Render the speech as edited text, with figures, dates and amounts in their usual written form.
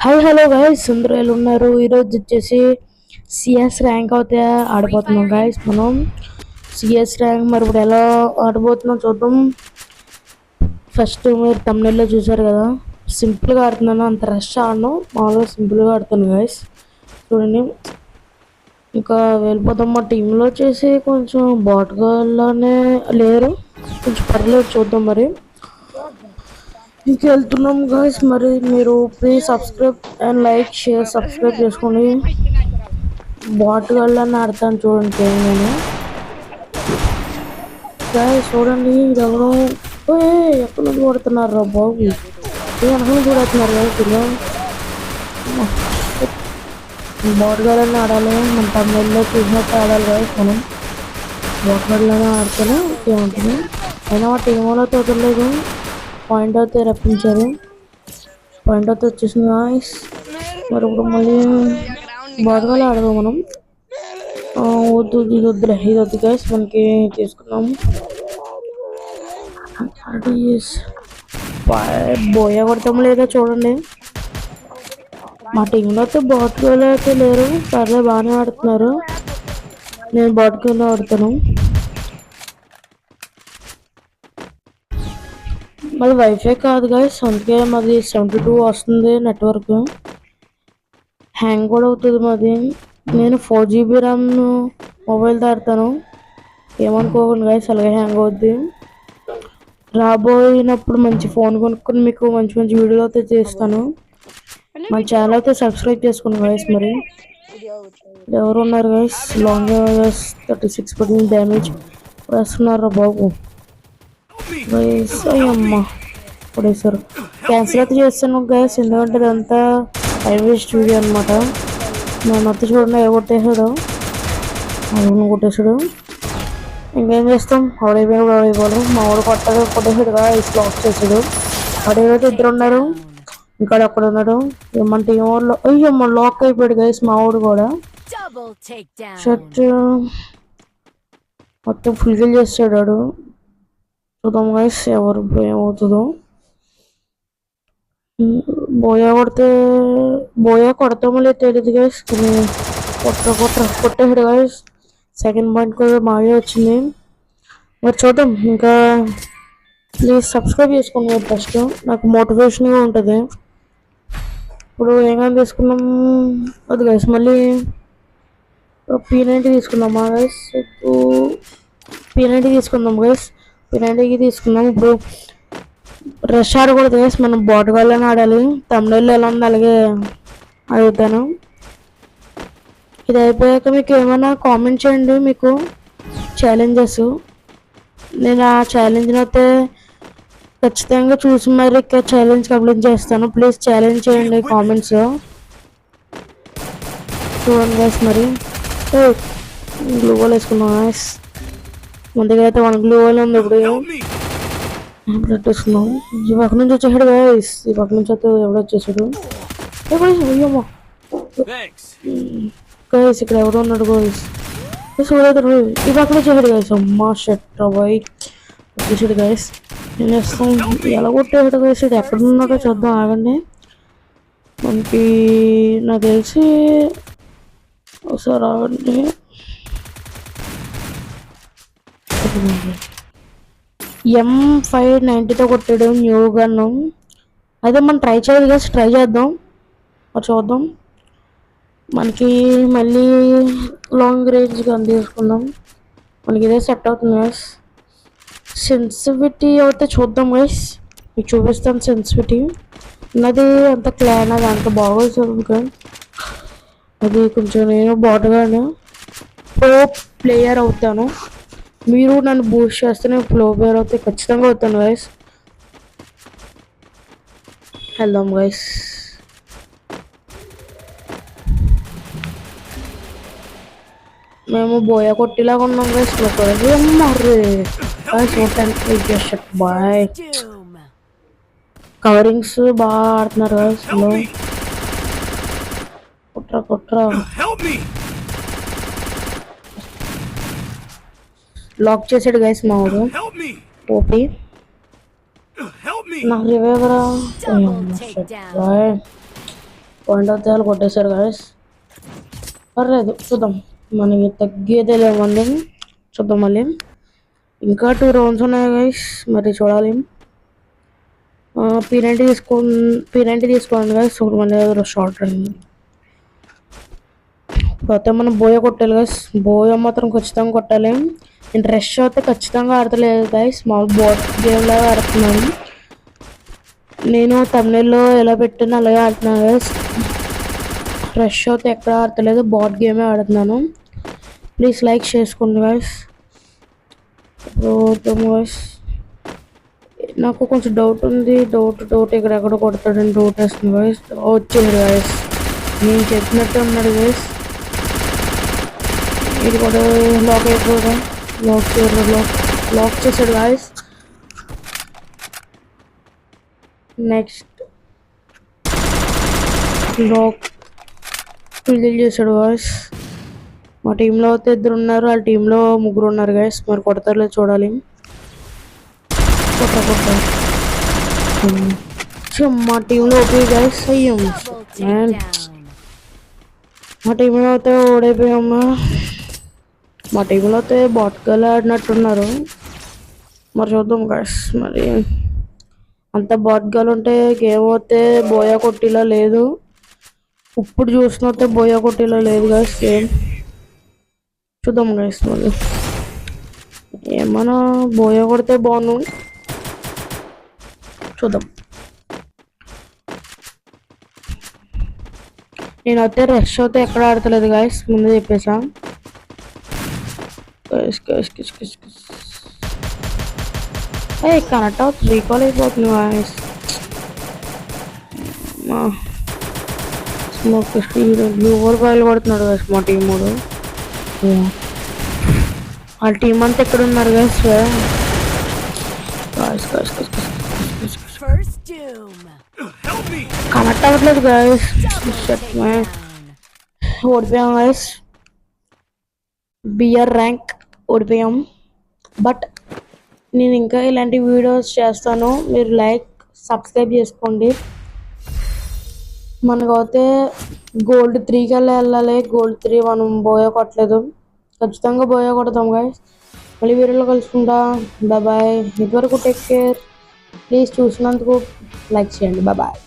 Hi hello guys అందరూ ఎలా ఉన్నారు? ఈరోజు వచ్చేసి సిఎస్ ర్యాంక్ అయితే ఆడిపోతున్నాం గైస్. మనం సిఎస్ ర్యాంక్ మరి ఇప్పుడు ఎలా ఆడబోతున్నాం చూద్దాం. ఫస్ట్ మీరు తమిళలో చూసారు కదా, సింపుల్గా ఆడుతున్నాను, అంత రష్ ఆడను, మామూలుగా సింపుల్గా ఆడుతాను గైస్. చూడండి, ఇంకా వెళ్ళిపోతాం. మా టీంలో వచ్చేసి కొంచెం బాట్గాల్లోనే లేరు, కొంచెం పర్లేదు, చూద్దాం మరి. ఇంక వెళ్తున్నాం గాయస్. మరి మీరు please subscribe and like share subscribe చేసుకోండి. బాట్ గళ్ళని ఆడతాను చూడండి. నేను గాయస్ చూడండి, ఎవరో ఎక్కడ నుంచి కొడుతున్నారు రా బాబు, వెనక నుంచి కొడుతున్నారు కదా పిల్లలు. బాట్ గళ్ళని ఆడాలి, మన తమిళలో చూసినట్టు ఆడాలి గాయస్. మనం బాట్ గళ్ళని ఆడితేనే ఏముంటుంది. అయినా మా టీం వాళ్ళతో వదలలేదు, పాయింట్ అయితే రప్పించారు. పాయింట్ అయితే వచ్చేసింది గాయస్. మరి ఇప్పుడు మళ్ళీ బాగా ఆడదాం మనం. వద్దు, ఇది వద్దులే, ఇది వద్దు గాయస్, మనకి తీసుకున్నాము. బోయా కొడతాము లేదా చూడండి. మా టీంలో అయితే బాట్గాలు అయితే లేరు, పర్లేదు బాగానే ఆడుతున్నారు. నేను బాట్గాలో ఆడుతాను. మాది వైఫై కాదు గాయస్, అందుకే మాది 72 వస్తుంది నెట్వర్క్. హ్యాంగ్ కూడా అవుతుంది మాది. నేను 4 GB ర్యామ్ మొబైల్ ఆడతాను, ఏమనుకోకండి గాయస్, అలాగే హ్యాంగ్ అవుద్ది. రాబోయినప్పుడు మంచి ఫోన్ కొనుక్కొని మీకు మంచి మంచి వీడియోలు అయితే చేస్తాను. మన ఛానల్ అయితే సబ్స్క్రైబ్ చేసుకోండి గాయస్. మరి ఎవరు ఉన్నారు గాయస్? లాంగ్ 36 పడింది డ్యామేజ్ వేస్తున్నారా బాబు గాయస్. అయ్యమ్మ పడేసారు. క్యాన్సిల్ అయితే చేస్తాను గాయస్, ఎందుకంటే ఇదంతా టైం వేస్ట్ వీడియో అనమాట. నేను మొత్తం చూడండి, కొట్టేసాడు, అవును కొట్టేసాడు. ఇంకేం చేస్తాం, ఆడైపోయినప్పుడు ఆడైపోవాలి. మా వాడు కొట్టేసాడు కదా, లాక్ చేసాడు. ఆడైతే ఇద్దరు ఉన్నారు, ఇంకా అక్కడ ఉన్నాడు. ఏమంటే ఏమో అయ్యమ్మ లాక్ అయిపోయాడు గైస్ మా వాడు కూడా. షర్ట్ మొత్తం ఫుల్ఫిల్ చేస్తాడు. చూద్దాం గైస్ ఎవరు ఏమవుతుందో. బోయా కొడతామో లేదు తెలియదు గైస్, కానీ కొట్టేసాడు గైస్. సెకండ్ పాయింట్ కూడా బాగా వచ్చింది. మరి చూద్దాం. ఇంకా ప్లీజ్ సబ్స్క్రైబ్ చేసుకోండి ఫస్ట్, నాకు మోటివేషన్గా ఉంటుంది. ఇప్పుడు ఏమైనా తీసుకున్నాం అది గైస్, మళ్ళీ P90 తీసుకుందామా గైస్? P90 తీసుకుందాం గైస్, P90 తీసుకుందాం. ఇప్పుడు రష్ ఆడకూడదు గైస్, మనం బాట్ గాల్లోనే ఆడాలి. తమిళలో ఎలా ఉంది అలాగే అడుగుతాను. ఇది అయిపోయాక మీకు ఏమైనా కామెంట్ చేయండి, మీకు ఛాలెంజెస్. నేను ఆ ఛాలెంజ్ని అయితే ఖచ్చితంగా చూసి మరి ఇక్కడ ఛాలెంజ్ కంప్లీట్ చేస్తాను. ప్లీజ్ ఛాలెంజ్ చేయండి కామెంట్స్. చూడండి గైస్, మరి గ్లూ వాల్ వేసుకున్నాం గైస్. మన దగ్గర అయితే 1 గ్లూ వాల్ ఉంది. ఇప్పుడు పెట్టేసుకున్నాం. ఈ పక్క నుంచి వచ్చేసాడు గైస్, ఈ పక్క నుంచి అయితే ఎవడో వచ్చేసాడు. అయ్యమ్మా గైస్, ఇక్కడ ఎవడో ఉన్నాడు గైస్. చూడదు, ఈ పక్క నుంచి వచ్చేసాడు గైస్. అమ్మా షట్ బాయ్ వచ్చేసాడు గైస్. ఏం చేస్తాం, ఎలా కొట్టేసాడు గైస్. ఎక్కడ ఉన్నాడో చూద్దాం, ఆగండి. మనకి నాకు తెలిసి ఒకసారి ఆగండి. M590తో కొట్టాడు న్యూ గన్. అయితే మనం ట్రై చేయాలి గైస్, ట్రై చేద్దాం, మరి చూద్దాం. మనకి మళ్ళీ లాంగ్ రేంజ్ గన్ తీసుకుందాం, మనకి ఇదే సెట్ అవుతుంది గైస్. సెన్సిటివిటీ అయితే చూద్దాం గైస్, మీకు చూపిస్తాను సెన్సిటివిటీ. అది అంత క్లాన్, అది అంత బాగోదు చూడండి. అది కొంచెం నేను బాటగాను ప్రో ప్లేయర్ అవుతాను. మీరు నన్ను బూస్ట్ చేస్తే నేను ప్రో ప్లేయర్ అవుతే ఖచ్చితంగా అవుతాను గైస్. వెళ్దాం గైస్. మేము బోయా కొట్టిలాగా ఉన్నాం గైస్. బాయ్ కవరింగ్స్ బాగా ఆడుతున్నారు గైస్. కుట్రా లాక్ చేసాడు గైస్ మా వాడు. ఓపి నాకు రివైవరా. పాయింట్ అవుతే వాళ్ళు కొట్టేశారు గాయస్. పర్లేదు చూద్దాం, మనకి తగ్గేదే లేమండి. చూద్దాం మళ్ళీ. ఇంకా 2 rounds ఉన్నాయి గైస్, మరి చూడాలి. P90 తీసుకోండి గైస్. మళ్ళీ షార్ట్ రండి. పోతే మనం బోయ కొట్టాలి గైస్. బోయ మాత్రం ఖచ్చితంగా కొట్టాలి. నేను రష్ అయితే ఖచ్చితంగా ఆడతలేదు గైస్, మామూలు బాట్ గేమ్ లాగా ఆడుతున్నాను. నేను తమిళలో ఎలా పెట్టినా అలాగే ఆడుతున్నాను గైస్. రష్ అయితే ఎక్కడ ఆడతలేదు, బాట్ గేమే ఆడుతున్నాను. ప్లీజ్ లైక్ చేసుకోండి గైస్. గైస్ నాకు కొంచెం డౌట్ ఉంది. డౌట్ ఇక్కడ ఎక్కడ కొడతాడని డౌట్ వేస్తుంది గైస్. వచ్చేది గైస్, నేను చెప్పినట్టు ఉన్నాడు గైస్. ఇది కూడా లాక్ అయిపోదా, లాక్ చేసాడు గైస్. నెక్స్ట్ లాక్ ఫిల్ చేసాడు గైస్. మా టీంలో అయితే 2 ఉన్నారు, వాళ్ళ టీంలో 3 ఉన్నారు గైస్. మరి కొడతారులే చూడాలి. మా టీంలో ఓకే గైస్ అయ్యాం. మా టీంలో అయితే ఓడిపోయామ్మా. మా టీంలో అయితే బాట్గాలు ఆడినట్టున్నారు. మరి చూద్దాం గైస్. మరి అంత బాట్గాలు ఉంటే గేమ్ అయితే బోయా కొట్టిలా లేదు. ఇప్పుడు చూసినట్టే బోయా కొట్టిలా లేదు గైస్ గేమ్. చూద్దాం గైస్, మళ్ళీ ఏమన్నా బోయా కొడితే బాగుండు. చూద్దాం. నేనైతే రష్ అయితే ఎక్కడ ఆడతలేదు గైస్, ముందే చెప్పేసా. కనెక్ట్ అవుతుంది, రీకాల్ అయిపోతుంది గైస్. బ్లూ బాయిల్ కొడుతున్నాడు గైస్ మా టీం వాడు. వాళ్ళ టీం అంతా ఎక్కడ ఉన్నారు గైస్. కనెక్ట్ అవ్వట్లేదు గైస్. ఓడిపోయాం గైస్. బిఆర్ ర్యాంక్ ఓడిపోయాం. బట్ నేను ఇంకా ఇలాంటి వీడియోస్ చేస్తాను, మీరు లైక్ సబ్స్క్రైబ్ చేసుకోండి. మనకైతే గోల్డ్ 3 కల్లా వెళ్ళాలి. గోల్డ్ 3 మనం బోయా కొట్టలేదు, ఖచ్చితంగా బోయా కొడతాం గైస్. మళ్ళీ వీడియోలో కలుసుకుంటా. బాయ్. ఇదివరకు టేక్ కేర్. ప్లీజ్ చూసినందుకు లైక్ చేయండి. బాయ్.